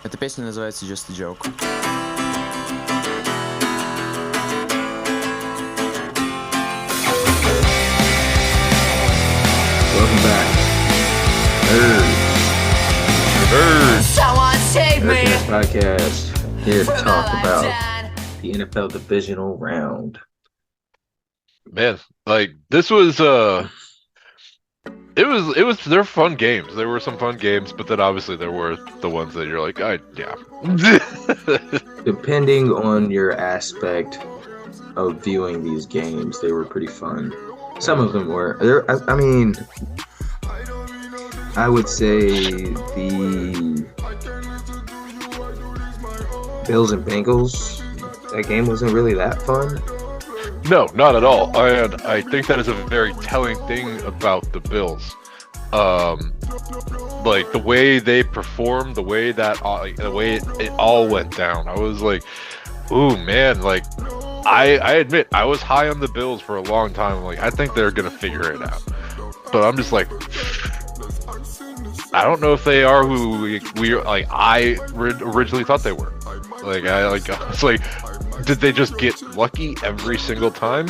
Эта песня называется Just a Joke. Welcome back. Someone save me. Nerdcast Podcast. Here to from talk my about dad. the NFL divisional round. Man, like this was it was they're fun games. There were some fun games, but then obviously there were the ones that you're like, yeah. Depending on your aspect of viewing these games, they were pretty fun. Some of them were. I mean, I would say the Bills and Bengals, that game wasn't really that fun. No, not at all. And I think that is a very telling thing about the Bills. Like the way they performed, the way it all went down. I was like, ooh man, like I admit I was high on the Bills for a long time. Like I think they're gonna figure it out. But I'm just like, I don't know if they are who I originally thought they were. I was like, did they just get lucky every single time?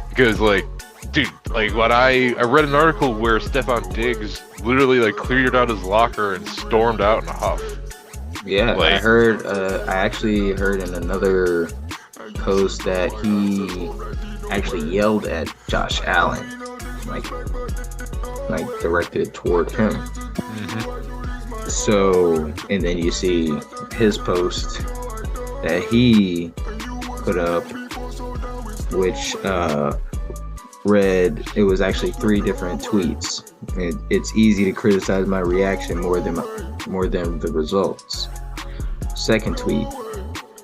Because like, dude, like when I read an article where Stephon Diggs literally like cleared out his locker and stormed out in a huff. Yeah, like, I actually heard in another post that he actually yelled at Josh Allen, like directed toward him. Mm-hmm. So, and then you see his post that he put up, which read, it was actually 3 different tweets. It's easy to criticize my reaction more than the results. Second tweet: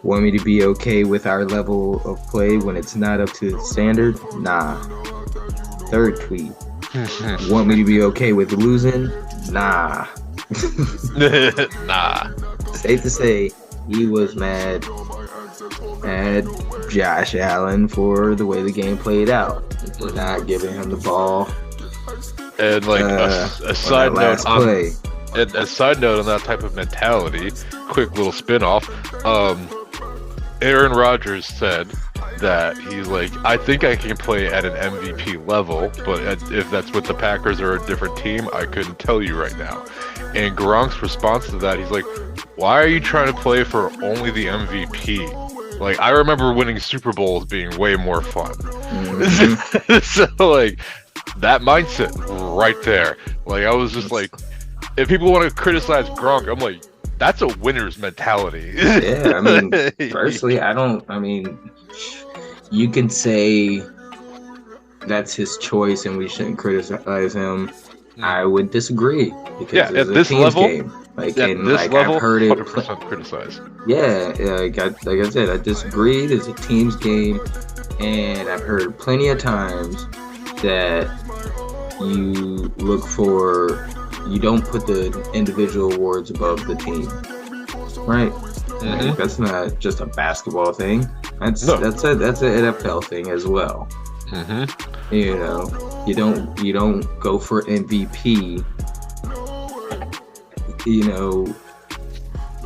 want me to be okay with our level of play when it's not up to the standard? Nah. Third tweet: want me to be okay with losing? Nah. Nah. Safe to say, he was mad at Josh Allen for the way the game played out, for not giving him the ball. And like a side note on play. And a side note on that type of mentality, quick little spin-off, Aaron Rodgers said that he's like, I think I can play at an MVP level, but if that's with the Packers or a different team, I couldn't tell you right now. And Gronk's response to that, he's like, why are you trying to play for only the MVP? Like, I remember winning Super Bowls being way more fun. Mm-hmm. So, like, that mindset right there. Like, I was just like, if people want to criticize Gronk, I'm like, that's a winner's mentality. Yeah, I mean, personally, you can say that's his choice and we shouldn't criticize him. I would disagree, because at this level, game. Like, at and this like level, I've heard it 100% criticized. Yeah, like I said, I disagreed. It's a team's game, and I've heard plenty of times that you don't put the individual awards above the team, right? Mm-hmm. Like, that's not just a basketball thing. That's an NFL thing as well. Mm-hmm. You know, you don't go for MVP. You know,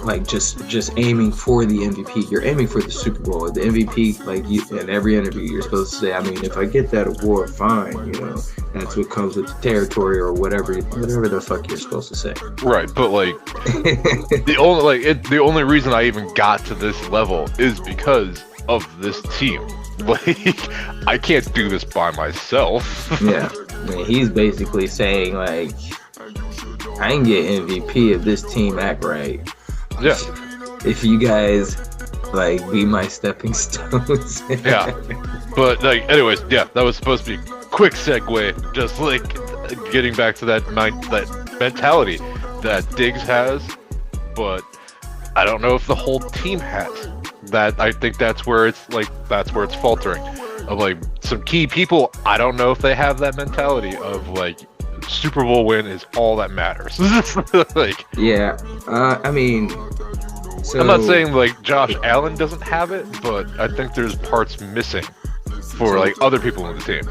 like just aiming for the MVP. You're aiming for the Super Bowl. The MVP, like in every interview, you're supposed to say, I mean, if I get that award, fine. You know, that's what comes with the territory, or whatever the fuck you're supposed to say. Right, but like the only reason I even got to this level is because of this team. Like, I can't do this by myself. Yeah, I mean, he's basically saying like, I can get MVP if this team act right. Yeah. If you guys like be my stepping stones. Yeah. But like, anyways, yeah, that was supposed to be a quick segue. Just like getting back to that mentality that Diggs has, but I don't know if the whole team has. That I think that's where it's faltering. Of like some key people, I don't know if they have that mentality of like, Super Bowl win is all that matters. Like, yeah, I mean, so I'm not saying like Josh Allen doesn't have it, but I think there's parts missing for like other people on the team.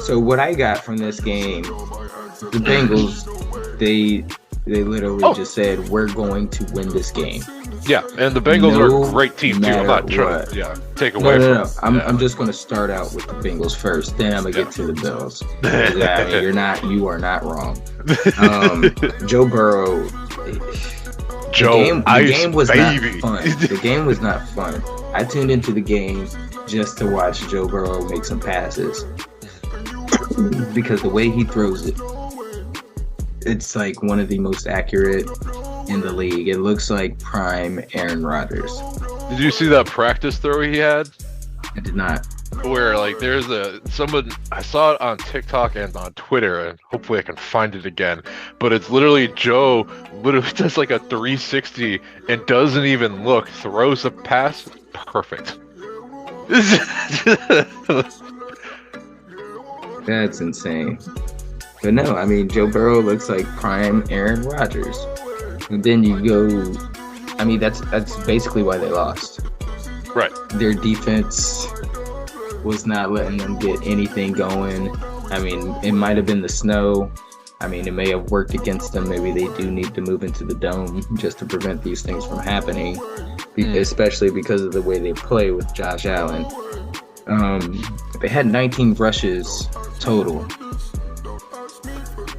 So what I got from this game, the Bengals, They literally just said, we're going to win this game. Yeah, and the Bengals are a great team too. I'm not trying to take away No. I'm just going to start out with the Bengals first. Then I'm going to get to the Bills. I mean, you are not wrong. Joe Burrow. The game was not fun. The game was not fun. I tuned into the game just to watch Joe Burrow make some passes because the way he throws it, it's like one of the most accurate in the league. It looks like prime Aaron Rodgers. Did you see that practice throw he had? I did not. Where like there's someone I saw it on TikTok and on Twitter, and hopefully I can find it again. But it's literally Joe literally does like a 360 and doesn't even look, throws a pass perfect. That's insane. But no, I mean Joe Burrow looks like prime Aaron Rodgers. And then you go, I mean that's basically why they lost. Right. Their defense was not letting them get anything going. I mean, it might have been the snow. I mean, it may have worked against them. Maybe they do need to move into the dome just to prevent these things from happening, especially because of the way they play with Josh Allen. They had 19 rushes total.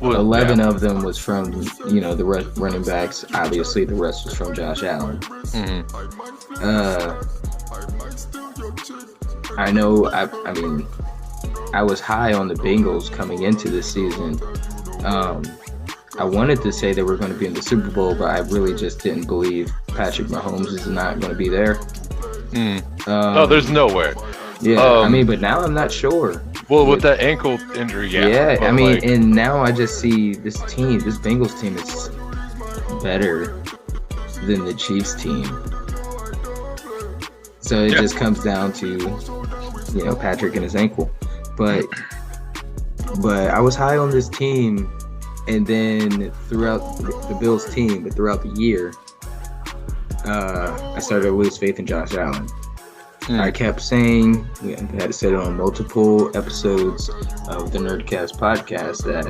11 of them was from, the running backs. Obviously, the rest was from Josh Allen. I know, I mean, I was high on the Bengals coming into this season. I wanted to say they were going to be in the Super Bowl, but I really just didn't believe Patrick Mahomes is not going to be there. No, there's no way. Yeah, I mean, but now I'm not sure. Well, with that ankle injury, yeah. I mean, and now I just see this Bengals team is better than the Chiefs team. So it just comes down to, Patrick and his ankle. But I was high on this team, and then throughout the Bills team, but throughout the year, I started to lose faith in Josh Allen. I kept saying, I had to say it on multiple episodes of the Nerdcast Podcast, that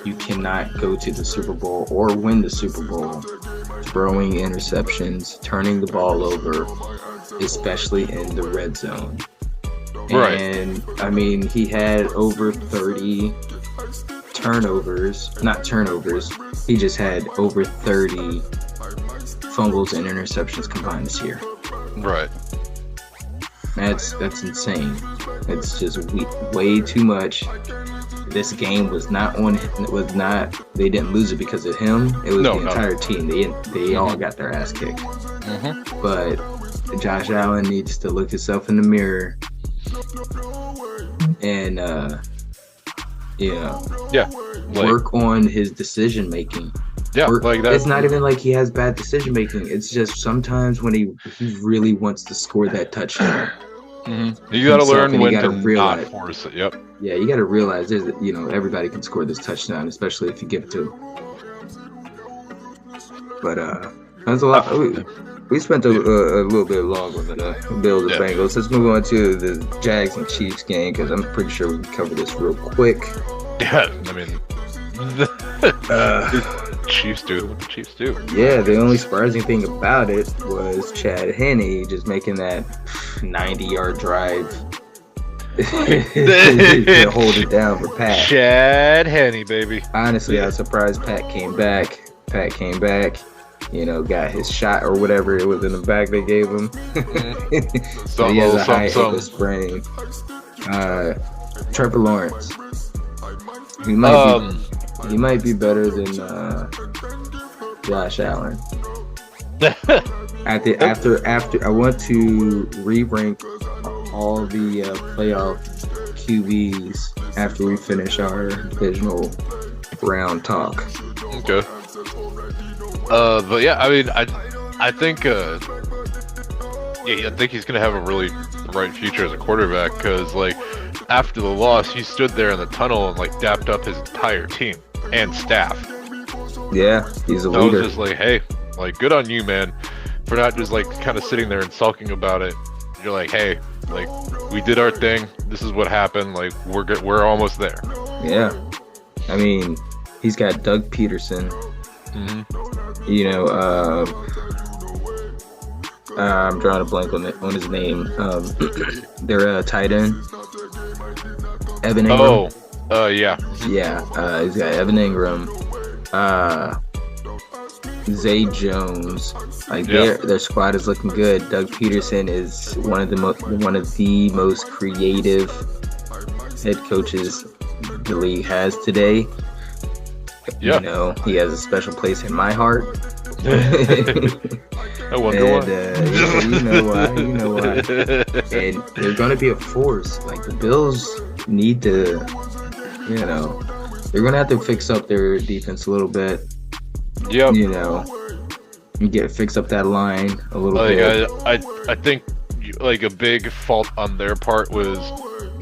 you cannot go to the Super Bowl or win the Super Bowl throwing interceptions, turning the ball over, especially in the red zone. Right. And I mean, he had over 30 not turnovers. He just had over 30 fumbles and interceptions combined this year. Right. That's insane. It's just way too much. This game was not. They didn't lose it because of him. It was the entire team. They all got their ass kicked. But Josh Allen needs to look himself in the mirror and work on his decision making. Yeah, like that. It's not even like he has bad decision making. It's just sometimes when he really wants to score that touchdown. You got to learn when to not force it. Yep. Yeah, you got to realize everybody can score this touchdown, especially if you give it to him. But that's a lot. We spent a little bit long on the Bills and Bengals. Let's move on to the Jags and Chiefs game, because I'm pretty sure we can cover this real quick. Yeah, I mean, Chiefs do what the Chiefs do. Yeah, the only surprising thing about it was Chad Henne just making that 90-yard drive to hold it down for Pat. Chad Henne, baby. Honestly, I was surprised Pat came back. Got his shot or whatever it was in the back they gave him. So he has a high ankle sprain. Trevor Lawrence. He might be better than Josh Allen. After I want to re-rank all the playoff QBs after we finish our divisional round talk. Okay. But yeah, I mean, I think I think he's gonna have a really bright future as a quarterback, because like after the loss, he stood there in the tunnel and like dapped up his entire team and staff. Yeah, he's a leader. I was just like, hey, like good on you, man, for not just like kind of sitting there and sulking about it. You're like, hey, like we did our thing. This is what happened. Like we're good. We're almost there. Yeah, I mean, he's got Doug Peterson Mm-hmm. You know, I'm drawing a blank on his name. Their tight end, Evan Ingram. Yeah. Yeah, he's got Evan Ingram, Zay Jones. Like their squad is looking good. Doug Peterson is one of the most creative head coaches the league has today. Yeah. You know, he has a special place in my heart. I wonder why. Yeah, you know why. And they're gonna be a force. Like the Bills need to, you know, they're gonna have to fix up their defense a little bit. Yep. You know, fix up that line a little bit. I think like a big fault on their part was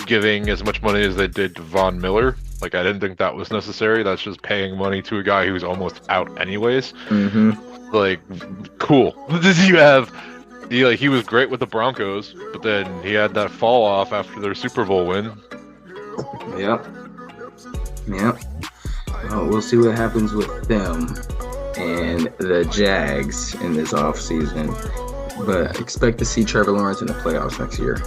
giving as much money as they did to Von Miller. Like I didn't think that was necessary. That's just paying money to a guy who's almost out anyways. Mm-hmm. Like, cool. He was great with the Broncos, but then he had that fall off after their Super Bowl win. Yep. Well, we'll see what happens with them and the Jags in this offseason. But expect to see Trevor Lawrence in the playoffs next year.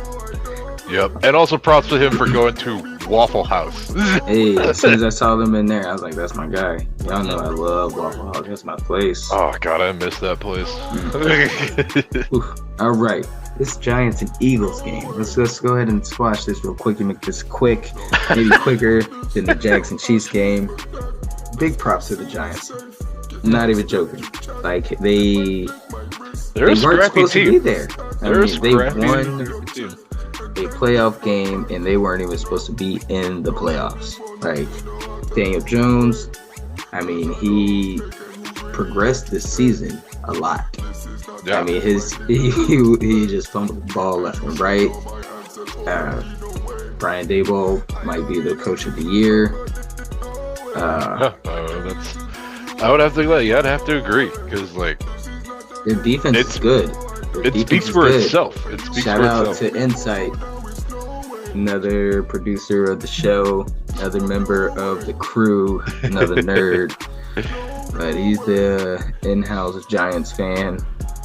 Yep. And also props to him for going to Waffle House. Hey, as soon as I saw them in there, I was like, that's my guy. Y'all know I love Waffle House. That's my place. Oh, God, I miss that place. All right. This Giants and Eagles game. Let's go ahead and squash this real quick and make this quick. Maybe quicker than the Jags and Chiefs game. Big props to the Giants. Not even joking. Like, they weren't supposed to be there. They won a playoff game and they weren't even supposed to be in the playoffs. Like Daniel Jones, I mean, he progressed this season a lot. Yeah. I mean, he just fumbled the ball left and right. Brian Daboll might be the coach of the year. I would have to I'd have to agree because like their defense is good. It speaks for itself. Shout out to Insight, another producer of the show, another member of the crew, another nerd. But he's the in-house Giants fan.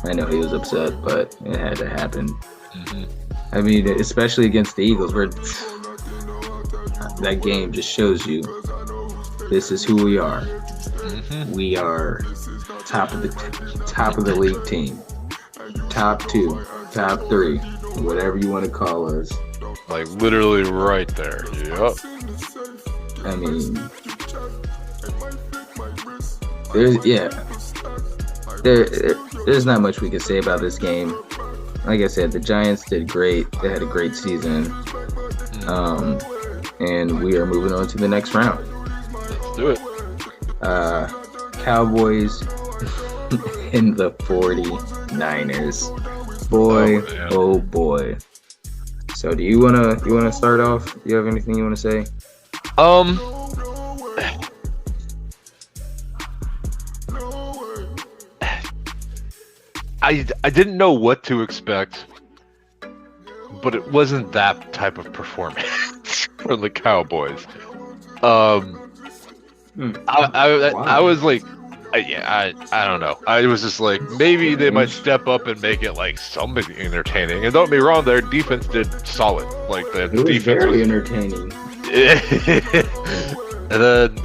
I know he was upset, but it had to happen. Mm-hmm. I mean, especially against the Eagles, where that game just shows you this is who we are. Mm-hmm. We are top of the league team. Top 2, top 3, whatever you want to call us. Like literally right there. Yep. I mean, there's not much we can say about this game. Like I said, the Giants did great. They had a great season. And we are moving on to the next round. Let's do it. Cowboys and the 49ers. Boy, oh boy. So do you wanna start off? Do you have anything you wanna say? I didn't know what to expect, but it wasn't that type of performance from the Cowboys. I was like, I don't know. I was just like, maybe they might step up and make it like something entertaining. And don't be wrong, their defense did solid. Like the defense very entertaining. And then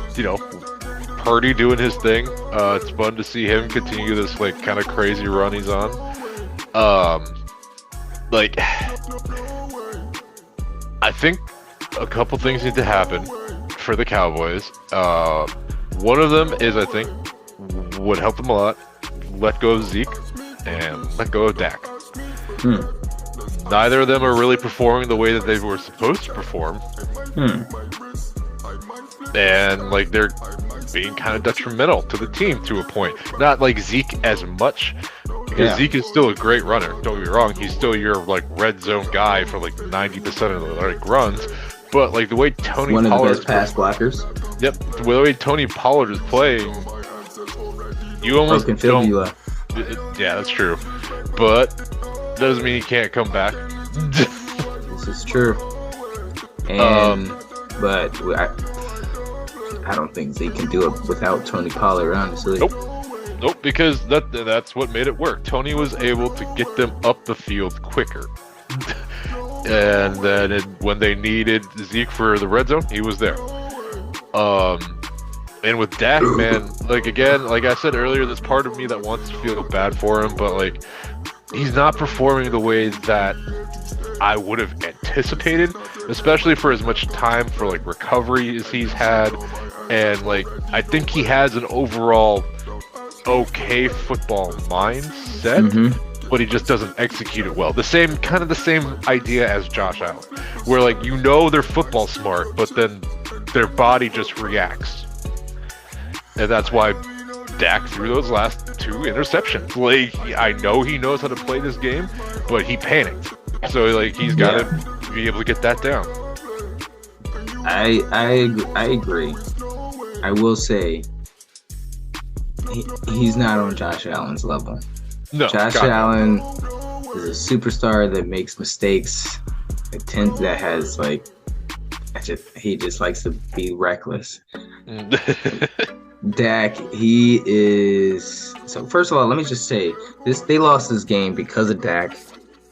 Purdy doing his thing. It's fun to see him continue this like kind of crazy run he's on. Like I think a couple things need to happen for the Cowboys. One of them is, I think, would help them a lot, let go of Zeke and let go of Dak. Neither of them are really performing the way that they were supposed to perform. And like they're being kind of detrimental to the team to a point. Not like Zeke as much, because Zeke is still a great runner. Don't get me wrong, he's still your like red zone guy for like 90% of the like runs. But like the way Tony one Pollard of the best pass blockers. Yep, the way Tony Pollard is playing, you almost don't. Yeah, that's true. But doesn't mean he can't come back. This is true. And but I don't think they can do it without Tony Pollard, honestly. Nope, because that's what made it work. Tony was able to get them up the field quicker. And then when they needed Zeke for the red zone, he was there. And with Dak, man, like I said earlier, there's part of me that wants to feel bad for him, but like he's not performing the way that I would have anticipated, especially for as much time for like recovery as he's had. And like I think he has an overall okay football mindset, but he just doesn't execute it well. The same idea as Josh Allen, where like they're football smart, but then their body just reacts. And that's why Dak threw those last 2 interceptions. Like, I know he knows how to play this game, but he panicked. So, like, he's got to be able to get that down. I agree. I will say, he's not on Josh Allen's level. No, Josh Allen is a superstar that makes mistakes. That has, like, he just likes to be reckless. Dak, he is. So first of all, let me just say this: they lost this game because of Dak.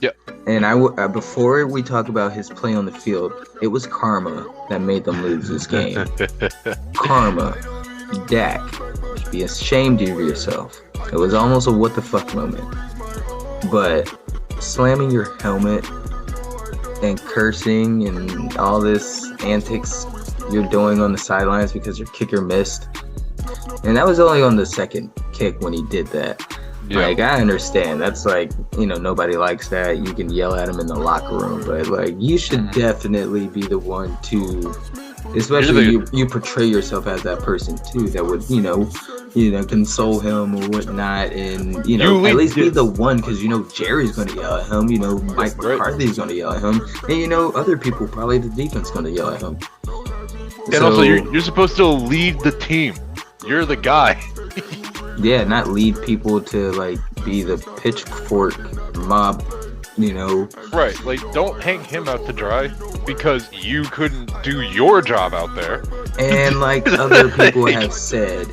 Yep. And before we talk about his play on the field, it was karma that made them lose this game. Karma. Dak, you should be ashamed of yourself. It was almost a what the fuck moment. But slamming your helmet and cursing and all this antics you're doing on the sidelines because your kicker missed. And that was only on the second kick when he did that. Yeah. Like, I understand. That's like, nobody likes that. You can yell at him in the locker room. But, like, you should definitely be the one to, especially you portray yourself as that person, too, that would, console him or whatnot. And, at least be the one because, Jerry's going to yell at him. Mike McCarthy's going to yell at him. And, other people, probably the defense, going to yell at him. And also, you're supposed to lead the team. You're the guy. Yeah, not lead people to like be the pitchfork mob, Right, like don't hang him out to dry because you couldn't do your job out there. And like other people have said,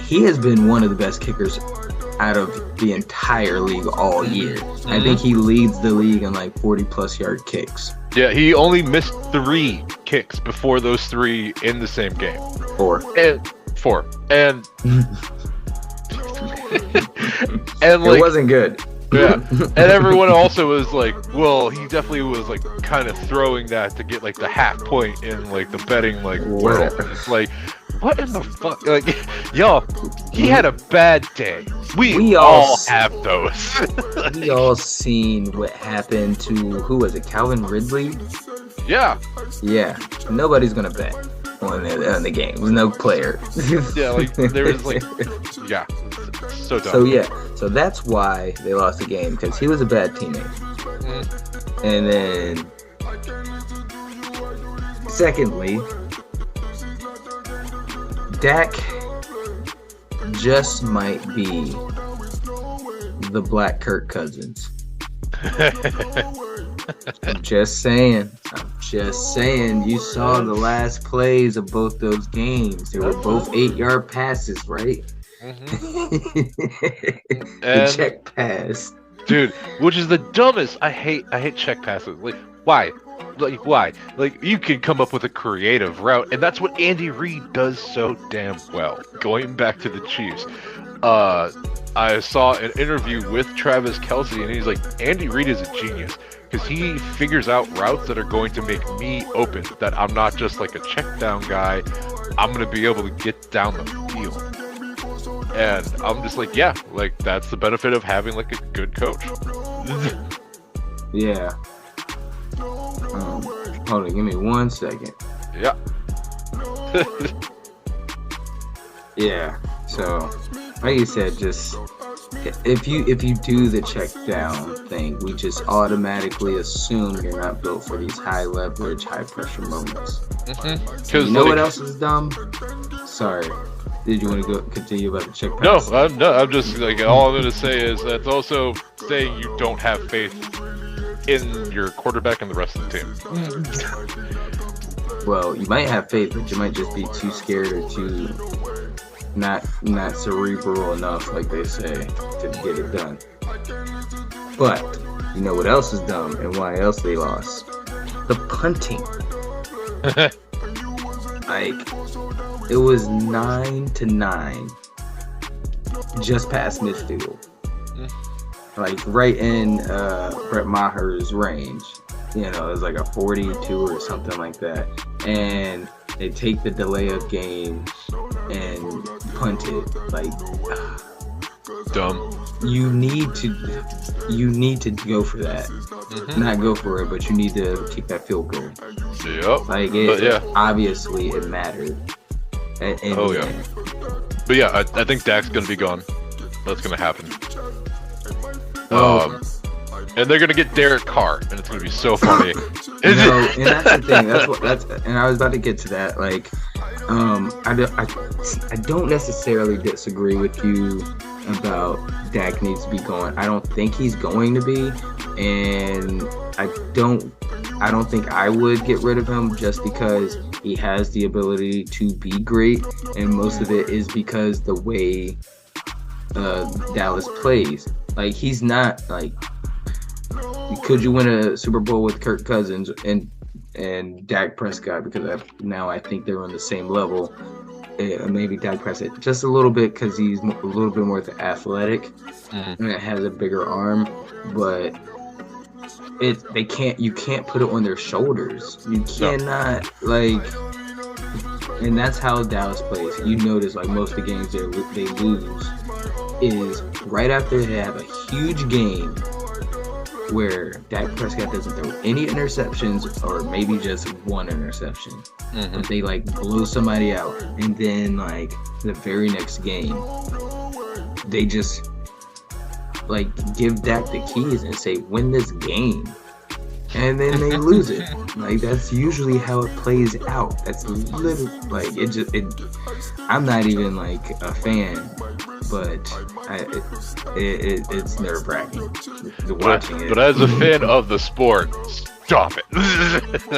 he has been one of the best kickers out of the entire league all year. I think he leads the league in like 40+ yard kicks. Yeah, he only missed 3 kicks before those 3 in the same game. 4. And and like, it wasn't good. Yeah, and everyone also was like, well, he definitely was like kind of throwing that to get like the half point in like the betting like world. It's like, what in the fuck? Like, yo, he had a bad day. We all have those. We all seen what happened to, who was it, Calvin Ridley? Yeah. Yeah, nobody's gonna bet on the game. There's no player. Yeah, like there was like, yeah, so dumb. So yeah, so that's why they lost the game, because he was a bad teammate. And then, secondly, Dak just might be the Black Kirk Cousins. I'm just saying. You saw the last plays of both those games. They were both 8-yard passes, right? The check pass. Dude, which is the dumbest. I hate check passes. Like, why? Like, why? Like, you can come up with a creative route, and that's what Andy Reid does so damn well. Going back to the Chiefs, I saw an interview with Travis Kelce, and he's like, Andy Reid is a genius because he figures out routes that are going to make me open. That I'm not just like a check down guy. I'm gonna be able to get down the field. And I'm just like, yeah, like that's the benefit of having like a good coach. Yeah. Hold on, give me 1 second. Yeah. Yeah. So, like you said, just if you do the check down thing, we just automatically assume you're not built for these high leverage, high pressure moments. You know what else is dumb? Sorry. Did you want to continue about the check pass? No, I'm just like, all I'm going to say is that's also saying you don't have faith in your quarterback and the rest of the team. Well, you might have faith, but you might just be too scared or too not cerebral enough, like they say, to get it done. But you know what else is dumb and why else they lost? The punting. Like, it was 9-9, just past midfield. Like right in Brett Maher's range. You know, it was like a 42 or something like that. And they take the delay of game and punt it. Like, dumb. You need to go for that. Not go for it, but you need to kick that field goal. Yep. Like, obviously it mattered. Oh yeah. But yeah, I think Dak's gonna be gone. That's gonna happen. And they're gonna get Derek Carr, and it's gonna be so funny. And that's the thing. And I was about to get to that. Like, I don't necessarily disagree with you about Dak needs to be gone. I don't think he's going to be, and I don't think I would get rid of him just because he has the ability to be great, and most of it is because the way Dallas plays. Like, he's not like. Could you win a Super Bowl with Kirk Cousins and Dak Prescott? Because I think they're on the same level. Maybe Dak Prescott just a little bit because he's a little bit more athletic and it has a bigger arm, but you can't put it on their shoulders. You cannot and that's how Dallas plays. You notice like most of the games they lose is right after they have a huge game where Dak Prescott doesn't throw any interceptions or maybe just one interception. But they like blow somebody out, and then like the very next game they just like give Dak the keys and say win this game, and then they lose it. Like, that's usually how it plays out. That's literally like I'm not even like a fan, but it's nerve-wracking watching it. But as a fan of the sport, stop it.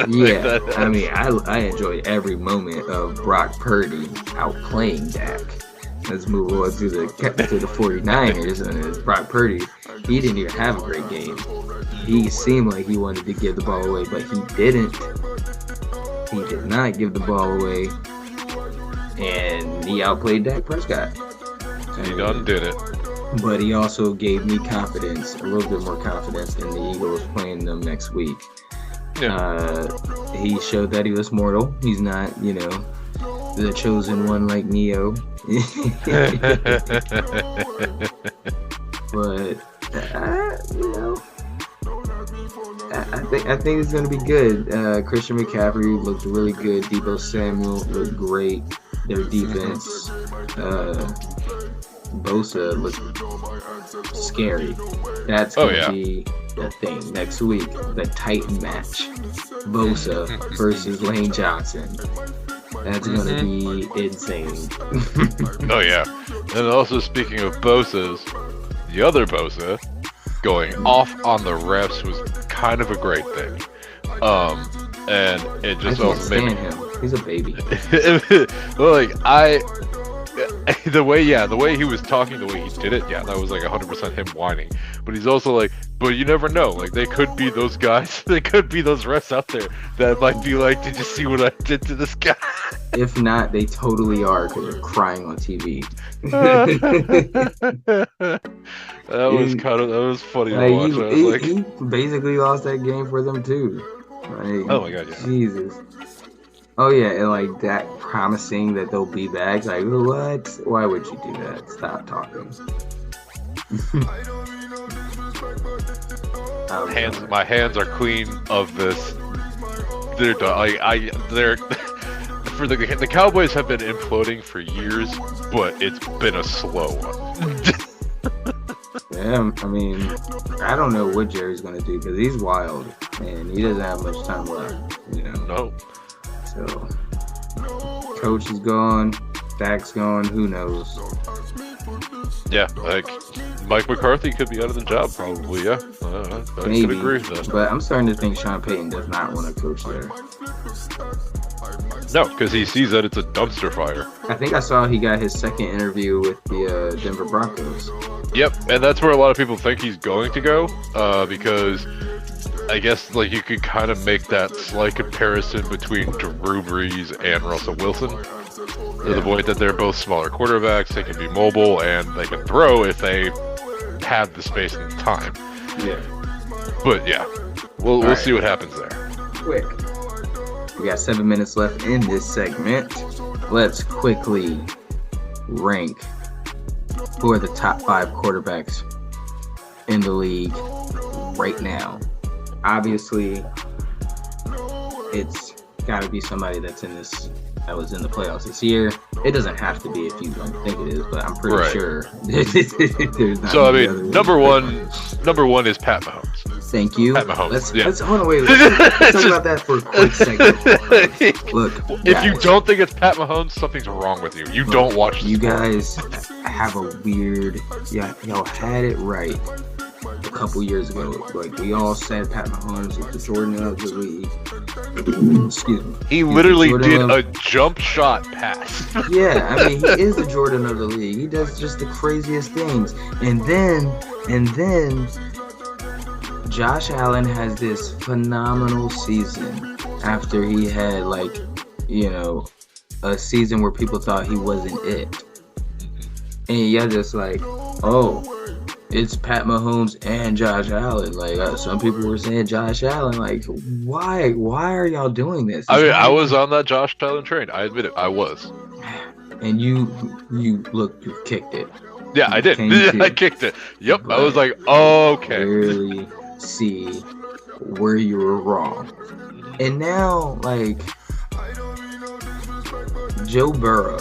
Yeah, I mean, I enjoyed every moment of Brock Purdy outplaying Dak. Let's move on to the 49ers, and it's Brock Purdy. He didn't even have a great game. He seemed like he wanted to give the ball away, but he didn't. He did not give the ball away, and he outplayed Dak Prescott. He done did it. But he also gave me confidence, a little bit more confidence in the Eagles playing them next week. Yeah. He showed that he was mortal. He's not, the chosen one like Neo. But, I think it's going to be good. Christian McCaffrey looked really good. Deebo Samuel looked great. Their defense, Bosa looked scary. That's going to be the thing next week. The Titan match. Bosa versus Lane Johnson. That's going to be insane. Oh, yeah. And also, speaking of Bosa's, the other Bosa going off on the refs was kind of a great thing. And it just also made me... him. He's a baby. Well, the way he was talking, the way he did it, that was like 100% him whining. But he's also like, but you never know. Like, they could be those guys, they could be those refs out there that might be like, did you see what I did to this guy? If not, they totally are, because they're crying on TV. That was funny to watch. He basically lost that game for them too. Like, oh my god, yeah. Jesus. Oh yeah, and like that promising that they'll be back. Like, what? Why would you do that? Stop talking. My hands are clean of this. They're done. They're for the Cowboys have been imploding for years, but it's been a slow one. Yeah, I mean, I don't know what Jerry's gonna do because he's wild and he doesn't have much time left. No. So, coach is gone, Dak's gone, who knows? Yeah, like, Mike McCarthy could be out of the job, probably, yeah. I Maybe, could agree with that. But I'm starting to think Sean Payton does not want to coach there. No, because he sees that it's a dumpster fire. I think I saw he got his second interview with the Denver Broncos. Yep, and that's where a lot of people think he's going to go, because I guess like you could kind of make that slight comparison between Drew Brees and Russell Wilson. To the point that they're both smaller quarterbacks, they can be mobile, and they can throw if they have the space and the time. Yeah. But yeah, we'll see what happens there. Quick. We got 7 minutes left in this segment. Let's quickly rank who are the top 5 quarterbacks in the league right now. Obviously, it's got to be somebody that was in the playoffs this year. It doesn't have to be if you don't think it is, but I'm pretty sure there's not. So I mean, number one is Pat Mahomes. Thank you. Pat Mahomes. Let's hold on, wait. Let's talk about that for a quick second. Look, if you don't think it's Pat Mahomes, something's wrong with you. You don't watch this. You guys have a weird. Y'all had it right a couple years ago. Like we all said, Pat Mahomes is the Jordan of the league. Excuse me. He literally did a jump shot pass. Yeah, I mean, he is the Jordan of the league. He does just the craziest things, and then. Josh Allen has this phenomenal season after he had a season where people thought he wasn't it. And you're just like, oh, it's Pat Mahomes and Josh Allen. Like some people were saying Josh Allen. Like, why are y'all doing this? I mean, I was on that Josh Allen train. I admit it, I was. And you kicked it. Yeah, I did. I kicked it. Yep. But I was like, oh, okay. Really see where you were wrong. And now, like, Joe Burrow,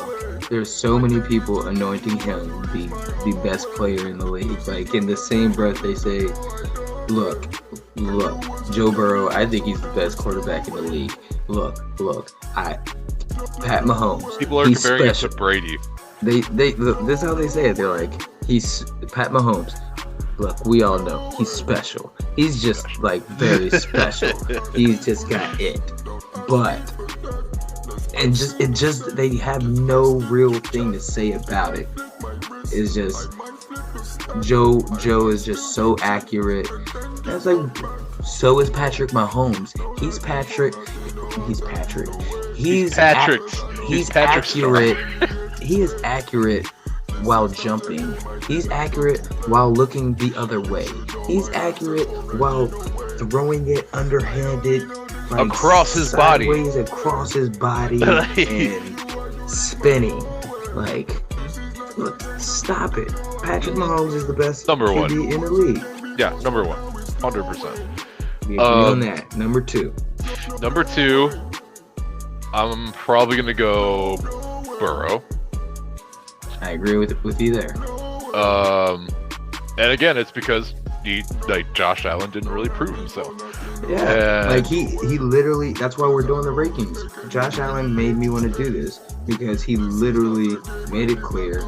there's so many people anointing him the best player in the league. Like, in the same breath, they say, look, Joe Burrow, I think he's the best quarterback in the league. Look, Pat Mahomes. People are comparing him to Brady. They look, this is how they say it. They're like, he's Pat Mahomes. Look, we all know he's special. He's just like very special. He's just got it. But they have no real thing to say about it. It's just Joe is just so accurate. That's like, so is Patrick Mahomes. He's Patrick. He's accurate. He is accurate while jumping. He's accurate while looking the other way. He's accurate while throwing it underhanded, like across his body, across his body, and spinning. Like, look, stop it. Patrick Mahomes is the best QB in the league. Yeah, number 1, 100%. We agree on that. Number 2, I'm probably gonna go Burrow. I agree with you there. And again, it's because Josh Allen didn't really prove himself. Yeah, like he literally. That's why we're doing the rankings. Josh Allen made me want to do this because he literally made it clear.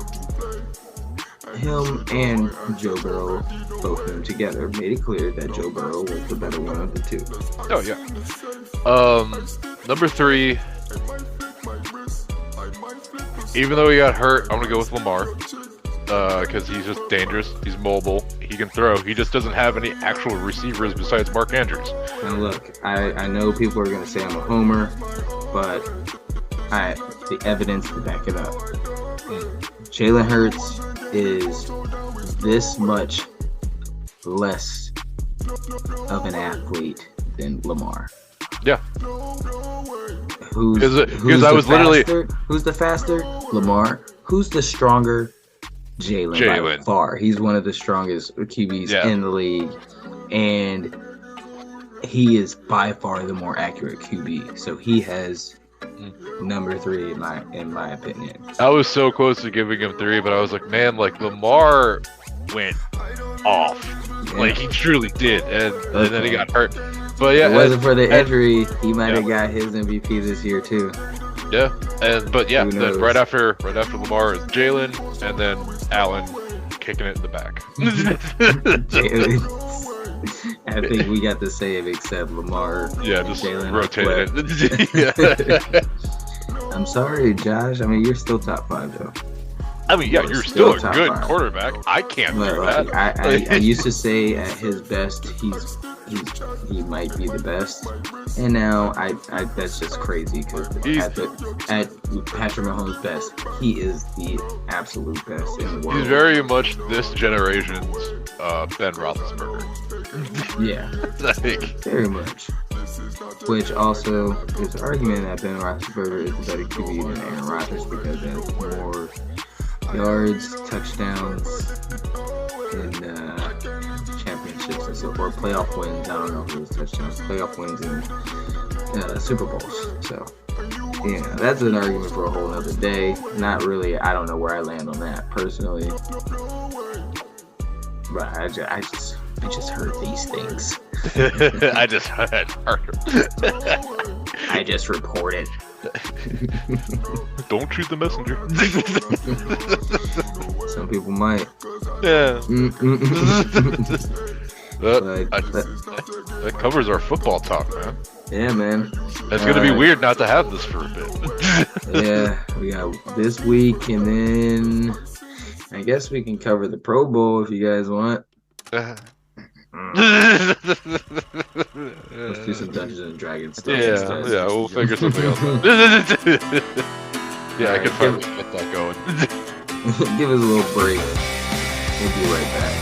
Him and Joe Burrow, both of them together, made it clear that Joe Burrow was the better one of the two. Oh yeah. Number 3. Even though he got hurt, I'm gonna go with Lamar. Because he's just dangerous. He's mobile. He can throw. He just doesn't have any actual receivers besides Mark Andrews. Now look, I know people are gonna say I'm a homer, but the evidence to back it up. Jalen Hurts is this much less of an athlete than Lamar. Yeah. Who's the faster? Lamar. Who's the stronger? Jalen. By far. He's one of the strongest QBs in the league. And he is by far the more accurate QB. So he has number 3 in my opinion. I was so close to giving him 3, but I was like, man, like Lamar went off. Yeah. Like he truly did. And then he got hurt. But yeah, if it wasn't for the injury, he might have got his MVP this year too. Yeah, then right after Lamar is Jalen, and then Allen kicking it in the back. I think we got the same except Lamar. Yeah, just Jalen rotate Hurts. it. I'm sorry, Josh. I mean, you're still top 5 though. I mean, yeah, you're still a top good 5. quarterback. I can't But, do like, that. I used to say at his best, he might be the best, and now I that's just crazy because at Patrick Mahomes' best, he is the absolute best in the world. He's very much this generation's Ben Roethlisberger. Yeah, Like, very much. Which also is an argument that Ben Roethlisberger is a better QB than Aaron Rodgers because he has more yards, touchdowns, and championships and so forth. Playoff wins. I don't know if it was touchdowns. Playoff wins and Super Bowls. So yeah, that's an argument for a whole other day. Not really. I don't know where I land on that personally, but I just heard these things. I just heard. I just reported. Don't shoot the messenger. Some people might. Yeah. But That covers our football talk, man. yeah, man. It's gonna be weird not to have this for a bit. Yeah, we got this week, and then I guess we can cover the Pro Bowl if you guys want. Let's do some Dungeons and Dragons stuff. instead. Yeah, we'll figure something else out. Yeah, I can finally get that going. Give us a little break. We'll be right back.